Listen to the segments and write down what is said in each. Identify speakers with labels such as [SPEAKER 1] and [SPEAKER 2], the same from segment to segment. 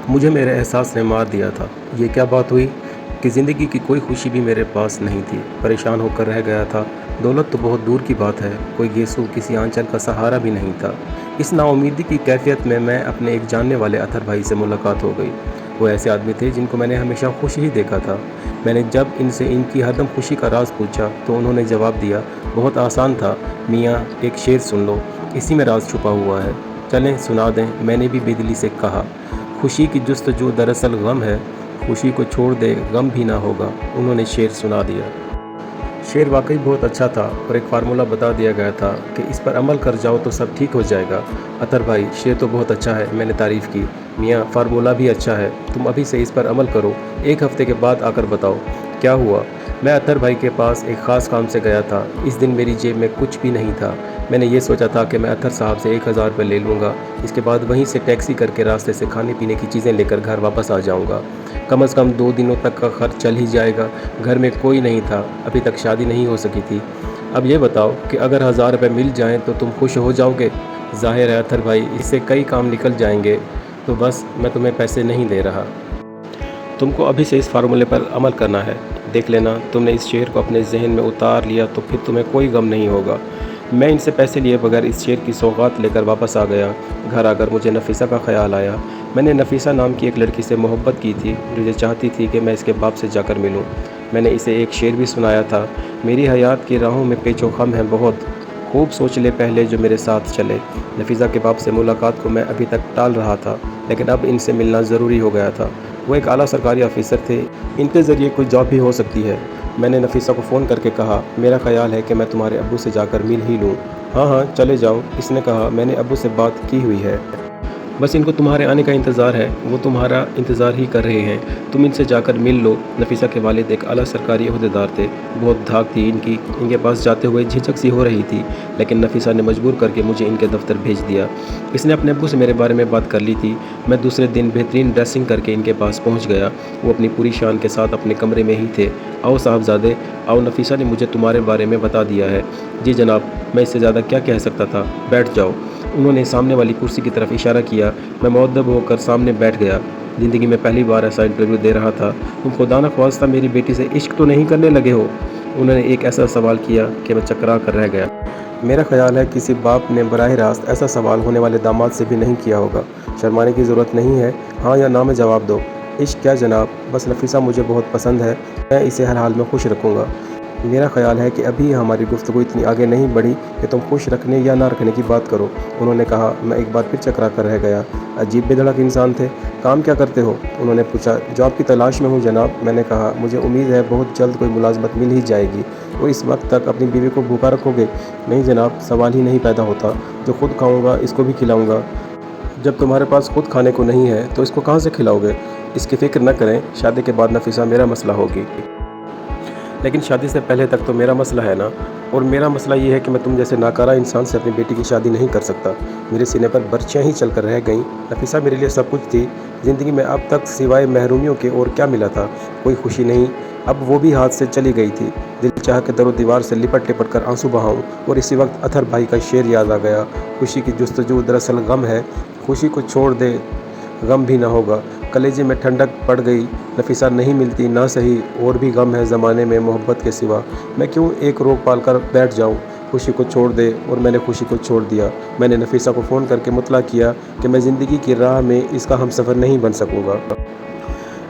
[SPEAKER 1] مجھے میرے احساس نے مار دیا تھا۔ یہ کیا بات ہوئی کہ زندگی کی کوئی خوشی بھی میرے پاس نہیں تھی، پریشان ہو کر رہ گیا تھا۔ دولت تو بہت دور کی بات ہے، کوئی گیسو کسی آنچل کا سہارا بھی نہیں تھا۔ اس نا امیدی کی کیفیت میں اپنے ایک جاننے والے اطہر بھائی سے ملاقات ہو گئی۔ وہ ایسے آدمی تھے جن کو میں نے ہمیشہ خوش ہی دیکھا تھا۔ میں نے جب ان سے ان کی ہردم خوشی کا راز پوچھا تو انہوں نے جواب دیا، بہت آسان تھا میاں، ایک شعر سن لو، اسی میں راز چھپا ہوا ہے۔ چلیں سنا دیں، میں نے بھی بے دلی سے کہا۔ خوشی کی جستجو دراصل غم ہے، خوشی کو چھوڑ دے غم بھی نہ ہوگا۔ انہوں نے شعر سنا دیا۔ شعر واقعی بہت اچھا تھا اور ایک فارمولہ بتا دیا گیا تھا کہ اس پر عمل کر جاؤ تو سب ٹھیک ہو جائے گا۔ اطہر بھائی، شعر تو بہت اچھا ہے، میں نے تعریف کی۔ میاں، فارمولہ بھی اچھا ہے، تم ابھی سے اس پر عمل کرو، ایک ہفتے کے بعد آ کر بتاؤ کیا ہوا۔ میں اطہر بھائی کے پاس ایک خاص کام سے گیا تھا۔ اس دن میری جیب میں کچھ بھی نہیں تھا۔ میں نے یہ سوچا تھا کہ میں اطہر صاحب سے 1000 روپے لے لوں گا، اس کے بعد وہیں سے ٹیکسی کر کے راستے سے کھانے پینے کی چیزیں لے کر گھر واپس آ جاؤں گا۔ کم از کم 2 دنوں تک کا خرچ چل ہی جائے گا۔ گھر میں کوئی نہیں تھا، ابھی تک شادی نہیں ہو سکی تھی۔ اب یہ بتاؤ کہ اگر 1000 روپے مل جائیں تو تم خوش ہو جاؤ گے؟ ظاہر ہے اطہر بھائی، اس سے کئی کام نکل جائیں گے، تو بس میں تمہیں پیسے نہیں دے رہا۔ تم کو ابھی سے اس فارمولے پر عمل کرنا ہے۔ دیکھ لینا، تم نے اس شعر کو اپنے ذہن میں اتار لیا تو پھر تمہیں کوئی غم نہیں ہوگا۔ میں ان سے پیسے لیے بغیر اس شعر کی سوغات لے کر واپس آ گیا۔ گھر آ کر مجھے نفیسہ کا خیال آیا۔ میں نے نفیسہ نام کی ایک لڑکی سے محبت کی تھی جو یہ چاہتی تھی کہ میں اس کے باپ سے جا کر ملوں۔ میں نے اسے ایک شعر بھی سنایا تھا، میری حیات کی راہوں میں پیچ و خم ہے بہت، خوب سوچ لے پہلے جو میرے ساتھ چلے۔ نفیسہ کے باپ سے ملاقات کو میں ابھی تک ٹال رہا تھا، لیکن اب ان سے ملنا ضروری ہو گیا تھا۔ وہ ایک اعلیٰ سرکاری آفیسر تھے، ان کے ذریعے کوئی جاب بھی ہو سکتی ہے۔ میں نے نفیسہ کو فون کر کے کہا، میرا خیال ہے کہ میں تمہارے ابو سے جا کر مل ہی لوں۔ ہاں ہاں چلے جاؤ، اس نے کہا، میں نے ابو سے بات کی ہوئی ہے، بس ان کو تمہارے آنے کا انتظار ہے، وہ تمہارا انتظار ہی کر رہے ہیں، تم ان سے جا کر مل لو۔ نفیسہ کے والد ایک اعلیٰ سرکاری عہدیدار تھے، بہت دھاک تھی ان کے پاس جاتے ہوئے جھجک سی ہو رہی تھی، لیکن نفیسہ نے مجبور کر کے مجھے ان کے دفتر بھیج دیا۔ اس نے اپنے ابو سے میرے بارے میں بات کر لی تھی۔ میں دوسرے دن بہترین ڈریسنگ کر کے ان کے پاس پہنچ گیا۔ وہ اپنی پوری شان کے ساتھ اپنے کمرے میں ہی تھے۔ آؤ صاحبزادے آؤ، نفیسہ نے مجھے تمہارے بارے میں بتا دیا ہے۔ جی جناب، میں اس سے زیادہ کیا کہہ سکتا تھا، بیٹھ جاؤ۔ انہوں نے سامنے والی کرسی کی طرف اشارہ کیا۔ میں مؤدب ہو کر سامنے بیٹھ گیا۔ زندگی میں پہلی بار ایسا انٹرویو دے رہا تھا۔ تم خدا نخواستہ میری بیٹی سے عشق تو نہیں کرنے لگے ہو؟ انہوں نے ایک ایسا سوال کیا کہ میں چکرا کر رہ گیا۔ میرا خیال ہے کسی باپ نے براہ راست ایسا سوال ہونے والے داماد سے بھی نہیں کیا ہوگا۔ شرمانے کی ضرورت نہیں ہے، ہاں یا نہ میں جواب دو۔ عشق کیا جناب، بس نفیسہ مجھے بہت پسند ہے، میں اسے ہر حال میں خوش رکھوں گا۔ میرا خیال ہے کہ ابھی ہماری گفتگو اتنی آگے نہیں بڑھی کہ تم خوش رکھنے یا نہ رکھنے کی بات کرو۔ انہوں نے کہا۔ میں ایک بار پھر چکرا کر رہ گیا۔ عجیب بے دھڑک انسان تھے۔ کام کیا کرتے ہو؟ انہوں نے پوچھا۔ جاب کی تلاش میں ہوں جناب، میں نے کہا۔ مجھے امید ہے بہت جلد کوئی ملازمت مل ہی جائے گی۔ اور اس وقت تک اپنی بیوی کو بھوکا رکھو گے؟ نہیں جناب، سوال ہی نہیں پیدا ہوتا، جو خود کھاؤں گا اس کو بھی کھلاؤں گا۔ جب تمہارے پاس خود کھانے کو نہیں ہے تو اس کو کہاں سے کھلاؤ گے؟ اس کی فکر نہ کریں، شادی کے بعد نفیسہ میرا مسئلہ ہوگی، لیکن شادی سے پہلے تک تو میرا مسئلہ ہے نا۔ اور میرا مسئلہ یہ ہے کہ میں تم جیسے ناکارہ انسان سے اپنی بیٹی کی شادی نہیں کر سکتا۔ میرے سینے پر برچیاں ہی چل کر رہ گئیں۔ نفیسہ میرے لیے سب کچھ تھی۔ زندگی میں اب تک سوائے محرومیوں کے اور کیا ملا تھا؟ کوئی خوشی نہیں، اب وہ بھی ہاتھ سے چلی گئی تھی۔ دل چاہ کہ در و دیوار سے لپٹ لپٹ کر آنسو بہاؤں، اور اسی وقت اطہر بھائی کا شعر یاد آ گیا، خوشی کی جستجو دراصل غم ہے، خوشی کو چھوڑ دے غم بھی نہ ہوگا۔ کلیجے میں ٹھنڈک پڑ گئی۔ نفیسہ نہیں ملتی نہ صحیح، اور بھی غم ہے زمانے میں محبت کے سوا، میں کیوں ایک روک پال کر بیٹھ جاؤں؟ خوشی کو چھوڑ دے، اور میں نے خوشی کو چھوڑ دیا۔ میں نے نفیسہ کو فون کر کے مطلع کیا کہ میں زندگی کی راہ میں اس کا ہم سفر نہیں بن سکوں گا۔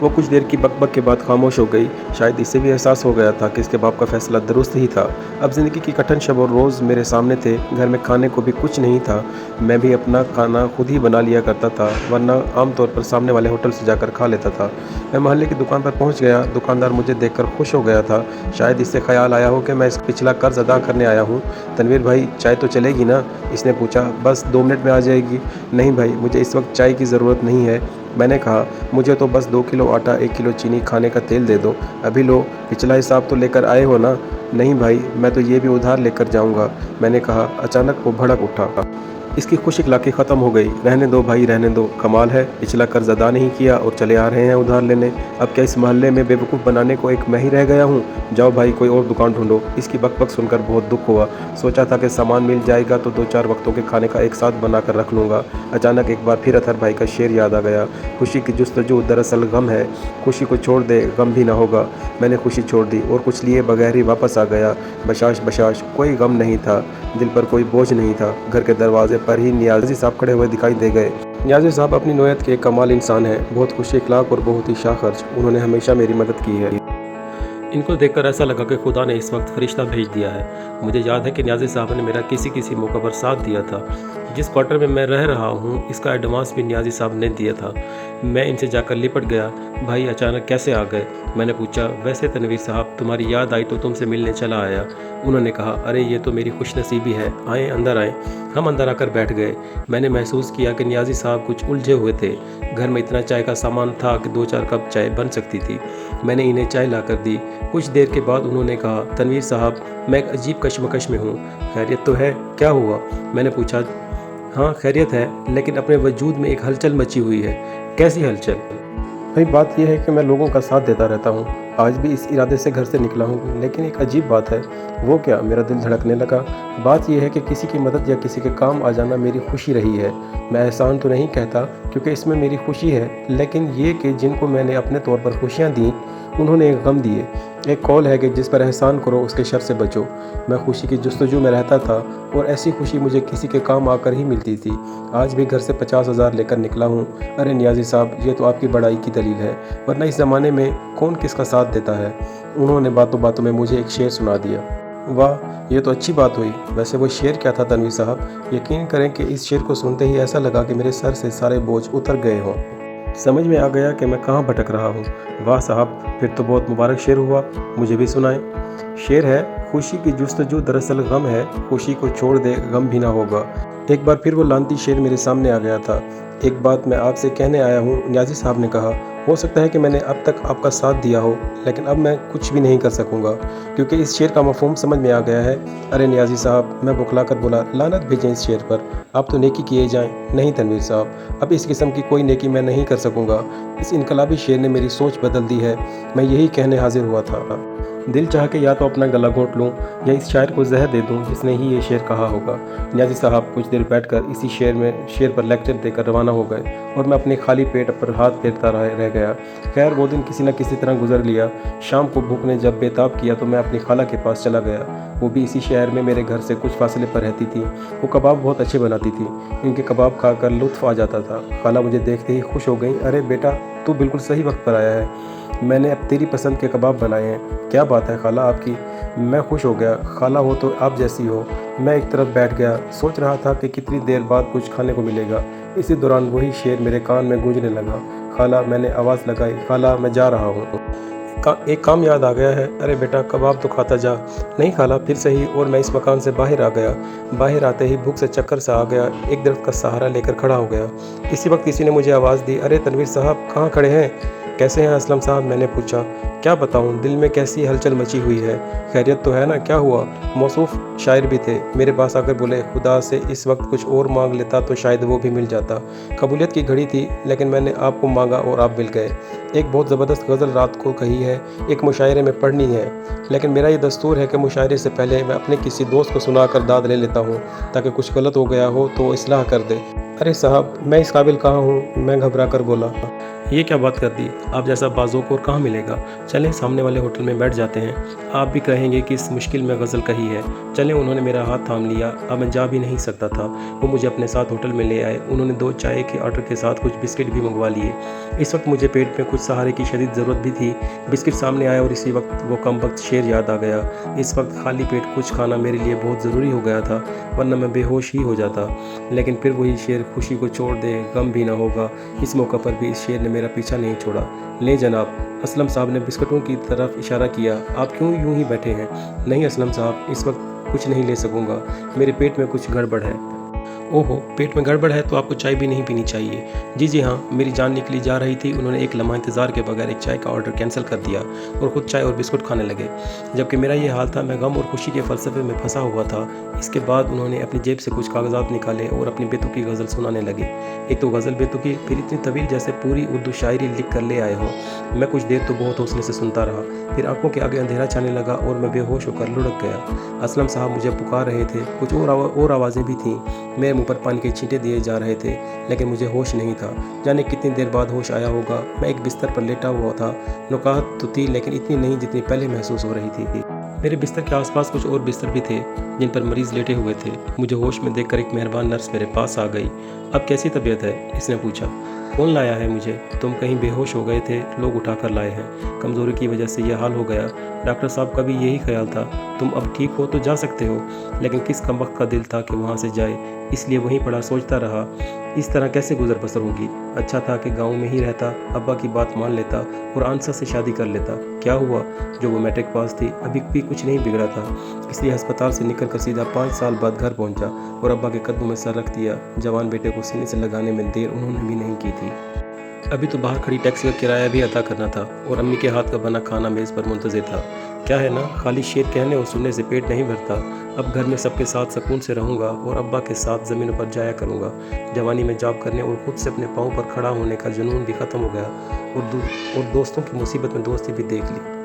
[SPEAKER 1] وہ کچھ دیر کی بک بک کے بعد خاموش ہو گئی۔ شاید اسے بھی احساس ہو گیا تھا کہ اس کے باپ کا فیصلہ درست ہی تھا۔ اب زندگی کی کٹھن شب اور روز میرے سامنے تھے۔ گھر میں کھانے کو بھی کچھ نہیں تھا۔ میں بھی اپنا کھانا خود ہی بنا لیا کرتا تھا، ورنہ عام طور پر سامنے والے ہوٹل سے جا کر کھا لیتا تھا۔ میں محلے کی دکان پر پہنچ گیا۔ دکاندار مجھے دیکھ کر خوش ہو گیا تھا۔ شاید اس سے خیال آیا ہو کہ میں اس کا پچھلا قرض ادا کرنے آیا ہوں۔ تنویر بھائی، چائے تو چلے گی نا؟ اس نے پوچھا۔ بس 2 منٹ میں آ جائے گی۔ نہیں بھائی، مجھے اس وقت چائے کی ضرورت نہیں ہے، میں نے کہا۔ مجھے تو بس 2 کلو آٹا، 1 کلو چینی، کھانے کا تیل دے دو۔ ابھی لو، پچھلا حساب تو لے کر آئے ہو نا؟ نہیں بھائی، میں تو یہ بھی ادھار لے کر جاؤں گا، میں نے کہا۔ اچانک وہ بھڑک اٹھا۔ اس کی खुश इखलाकी ख़त्म हो गई। रहने दो भाई रहने दो, कमाल है, पिछला कर्ज अदा नहीं किया और चले आ रहे हैं उधार लेने। अब क्या इस मोहल्ले में बेवकूफ़ बनाने को एक मैं ही रह गया हूँ? जाओ भाई कोई और दुकान ढूंढो। इसकी बकबक सुनकर बहुत दुख हुआ। सोचा था कि सामान मिल जाएगा तो 2-4 वक्तों के खाने का एक साथ बना कर रख लूँगा। अचानक एक बार फिर अतहर भाई का शेर याद आ गया, खुशी की जुस्तजू दरअसल गम है, खुशी को छोड़ दे गम भी ना होगा। मैंने खुशी छोड़ दी और कुछ लिए बगैर ही वापस आ गया। बशाश बशाश, कोई गम नहीं था, दिल पर कोई बोझ नहीं था। घर के दरवाजे पर ही नियाजी साहब खड़े हुए दिखाई दे गए। नियाजी साहब अपनी नौयत के एक कमाल इंसान हैं, बहुत खुश इखलाक और बहुत ही शाखर्च। उन्होंने हमेशा मेरी मदद की है। इनको देखकर ऐसा लगा कि खुदा ने इस वक्त फरिश्ता भेज दिया है। मुझे याद है कि नियाजी साहब ने मेरा किसी मौके पर साथ दिया था। जिस क्वार्टर में मैं रह रहा हूँ इसका एडवांस भी नियाजी साहब ने दिया था। मैं इनसे जाकर लिपट गया। भाई अचानक कैसे आ गए? मैंने पूछा। वैसे तनवीर साहब, तुम्हारी याद आई तो तुमसे मिलने चला आया। उन्होंने कहा, अरे ये तो मेरी खुशनसीबी है, आए अंदर आए। हम अंदर आकर बैठ गए। मैंने महसूस किया कि नियाजी साहब कुछ उलझे हुए थे। घर में इतना चाय का सामान था कि 2-4 कप चाय बन सकती थी। मैंने इन्हें चाय ला कर दी। कुछ देर के बाद उन्होंने कहा, तनवीर साहब, मैं एक अजीब कश्मकश में हूँ। खैरियत तो है? क्या हुआ? मैंने पूछा। हाँ खैरियत है, लेकिन अपने वजूद में एक हलचल मची हुई है। कैसी हलचल? भाई बात यह है कि मैं लोगों का साथ देता रहता हूँ। आज भी इस इरादे से घर से निकला हूँ, लेकिन एक अजीब बात है। वो क्या? मेरा दिल धड़कने लगा। बात यह है कि किसी की मदद या किसी के काम आ जाना मेरी खुशी रही है। मैं एहसान तो नहीं कहता क्योंकि इसमें मेरी खुशी है, लेकिन ये कि जिनको मैंने अपने तौर पर खुशियाँ दी उन्होंने एक गम दिए। एक कौल है कि जिस पर एहसान करो उसके शर से बचो। मैं खुशी की जुस्तजू में रहता था और ऐसी खुशी मुझे किसी के काम आकर ही मिलती थी। आज भी घर से 50,000 लेकर निकला हूँ। अरे नियाजी साहब, ये तो आपकी बड़ाई की दलील है, वरना इस ज़माने में कौन किसका साथ देता है। उन्होंने बातों बातों में मुझे एक शेर सुना दिया। वाह, ये तो अच्छी बात हुई। वैसे वो शेर क्या था तनवीर साहब? यकीन करें कि इस शेर को सुनते ही ऐसा लगा कि मेरे सर से सारे बोझ उतर गए हों। समझ में आ गया कि मैं कहाँ भटक रहा हूँ। वाह साहब, फिर तो बहुत मुबारक शेर हुआ, मुझे भी सुनाएं। शेर है, खुशी की जुस्तजू दरअसल गम है, खुशी को छोड़ दे गम भी ना होगा। एक बार फिर वो लानती शेर मेरे सामने आ गया था। एक बात मैं आपसे कहने आया हूँ, नियाजी साहब ने कहा। हो सकता है कि मैंने अब तक आपका साथ दिया हो, लेकिन अब मैं कुछ भी नहीं कर सकूँगा क्योंकि इस शेर का मफहूम समझ में आ गया है। अरे नियाजी साहब, मैं बुखला कर बोला, लानत भेजें इस शेर पर, आप तो नेकी किए जाएं। नहीं तनवीर साहब, अब इस किस्म की कोई नेकी मैं नहीं कर सकूँगा। इस इनकलाबी शेर ने मेरी सोच बदल दी है। मैं यही कहने हाजिर हुआ था। दिल चाह के या तो अपना गला घोंट लूँ या इस शायर को जहर दे दूँ जिसने ही ये शेर कहा होगा। नियाजी साहब कुछ देर बैठकर इसी शेर पर लेक्चर देकर रवाना हो गए और मैं अपने खाली पेट पर हाथ फेरता रह गया। खैर वो दिन किसी न किसी तरह गुजर लिया। शाम को भूख ने जब बेताब किया तो मैं अपनी खाला के पास चला गया। वो भी इसी शहर में मेरे घर से कुछ फासले पर रहती थी। वो कबाब बहुत अच्छे बनाती थी। इनके कबाब खाकर लुत्फ़ आ जाता था। खाला मुझे देखते ही खुश हो गई। अरे बेटा, तू बिल्कुल सही वक्त पर आया है, मैंने अब तेरी पसंद के कबाब बनाए हैं। क्या बात है खाला आपकी? मैं खुश हो गया। खाला हो तो आप जैसी हो। मैं एक तरफ बैठ गया, सोच रहा था कि कितनी देर बाद कुछ खाने को मिलेगा। इसी दौरान वही शेर मेरे कान में गूंजने लगा। खाला, मैंने आवाज़ लगाई, खाला मैं जा रहा हूँ, एक काम याद आ गया है। अरे बेटा, कबाब तो खाता जा। नहीं खाला, फिर सही। और मैं इस मकान से बाहर आ गया। बाहर आते ही भूख से चक्कर सा आ गया। एक दरख्त का सहारा लेकर खड़ा हो गया। इसी वक्त किसी ने मुझे आवाज़ दी, अरे तनवीर साहब, कहाँ खड़े हैं? कैसे हैं असलम साहब? मैंने पूछा। क्या बताऊं, दिल में कैसी हलचल मची हुई है। खैरियत तो है ना? क्या हुआ? मौसूफ शायर भी थे, मेरे पास आकर बोले, खुदा से इस वक्त कुछ और मांग लेता तो शायद वो भी मिल जाता। कबूलियत की घड़ी थी, लेकिन मैंने आपको मांगा और आप मिल गए। एक बहुत ज़बरदस्त गज़ल रात को कही है, एक मुशायरे में पढ़नी है, लेकिन मेरा ये दस्तूर है कि मुशायरे से पहले मैं अपने किसी दोस्त को सुनाकर दाद ले लेता हूँ ताकि कुछ गलत हो गया हो तो वो इस्लाह कर दे। अरे साहब, मैं इस काबिल कहाँ हूँ? मैं घबरा कर बोला। ये क्या बात कर दी? आप जैसा बाज़ोक और कहाँ मिलेगा? चलें सामने वाले होटल में बैठ जाते हैं, आप भी कहेंगे कि इस मुश्किल में गज़ल कही है। चलें। उन्होंने मेरा हाथ थाम लिया। अब मैं जा भी नहीं सकता था। वो मुझे अपने साथ होटल में ले आए। उन्होंने 2 चाय के ऑर्डर के साथ कुछ बिस्किट भी मंगवा लिए। इस वक्त मुझे पेट में कुछ सहारे की शदीद ज़रूरत भी थी। बिस्किट सामने आए और इसी वक्त वो कम वक्त शेर याद आ गया। इस वक्त खाली पेट कुछ खाना मेरे लिए बहुत ज़रूरी हो गया था, वरना मैं बेहोश ही हो जाता। लेकिन फिर वही शेर, खुशी को छोड़ दे गम भी ना होगा। इस मौका पर भी इस शेर ने मेरा पीछा नहीं छोड़ा। ले जनाब, असलम साहब ने बिस्कुटों की तरफ इशारा किया। आप क्यों यूं ही बैठे हैं? नहीं असलम साहब, इस वक्त कुछ नहीं ले सकूंगा, मेरे पेट में कुछ गड़बड़ है। ओहो, पेट में गड़बड़ है तो आपको चाय भी नहीं पीनी चाहिए। जी जी हाँ, मेरी जान निकली जा रही थी। उन्होंने एक लम्हा इंतज़ार के बगैर एक चाय का ऑर्डर कैंसिल कर दिया और ख़ुद चाय और बिस्कुट खाने लगे। जबकि मेरा ये हाल था, मैं गम और खुशी के फ़लसफ़े में फंसा हुआ था। इसके बाद उन्होंने अपनी जेब से कुछ कागज़ात निकाले और अपनी बेतुकी गज़ल सुनाने लगे। एक तो गज़ल बेतुकी, फिर इतनी तवील जैसे पूरी उर्दू शायरी लिख कर ले आए हों। मैं कुछ देर तो बहुत हौसले से सुनता रहा, फिर आंखों के आगे अंधेरा छाने लगा और मैं बेहोश होकर लुढ़क गया। असलम साहब मुझे पुकार रहे थे, कुछ और आवाज़ें भी थीं। मेरे मुंह पर पानी के छींटे दिए जा रहे थे, लेकिन मुझे होश नहीं था। जाने कितनी देर बाद होश आया होगा। मैं एक बिस्तर पर लेटा हुआ था। नुकाहत तो थी, लेकिन इतनी नहीं जितनी पहले महसूस हो रही थी। मेरे बिस्तर के आसपास कुछ और बिस्तर भी थे, जिन पर मरीज़ लेटे हुए थे। मुझे होश में देखकर एक मेहरबान नर्स मेरे पास आ गई। अब कैसी तबीयत है? इसने पूछा। कौन लाया है मुझे? तुम कहीं बेहोश हो गए थे, लोग उठा कर लाए हैं। कमज़ोरी की वजह से यह हाल हो गया। डॉक्टर साहब का भी यही ख्याल था। तुम अब ठीक हो तो जा सकते हो, लेकिन किस कमबख्त का दिल था कि वहाँ से जाए, इसलिए वहीं पड़ा सोचता रहा, इस तरह कैसे गुजर बसर होगी। अच्छा था कि गांव में ही रहता, अब्बा की बात मान लेता और आंसा से शादी कर लेता। क्या हुआ? जो वो मैट्रिक पास थी, अभी भी कुछ नहीं बिगड़ा था। इसलिए अस्पताल से निकल कर सीधा 5 साल बाद घर पहुंचा और अब्बा के कदमों में सर रख दिया। जवान बेटे को सीने से लगाने में देर उन्होंने भी नहीं की थी। अभी तो बाहर खड़ी टैक्सी का किराया भी अदा करना था और अम्मी के हाथ का बना खाना मेज़ पर मुंतज़िर था। क्या है ना, खाली शेर कहने और सुनने से पेट नहीं भरता। अब घर में सबके साथ सुकून से रहूँगा और अब्बा के साथ ज़मीनों पर जाया करूँगा। जवानी में जॉब करने और खुद से अपने पाँव पर खड़ा होने का जुनून भी ख़त्म हो गया और दोस्तों की मुसीबत में दोस्ती भी देख ली।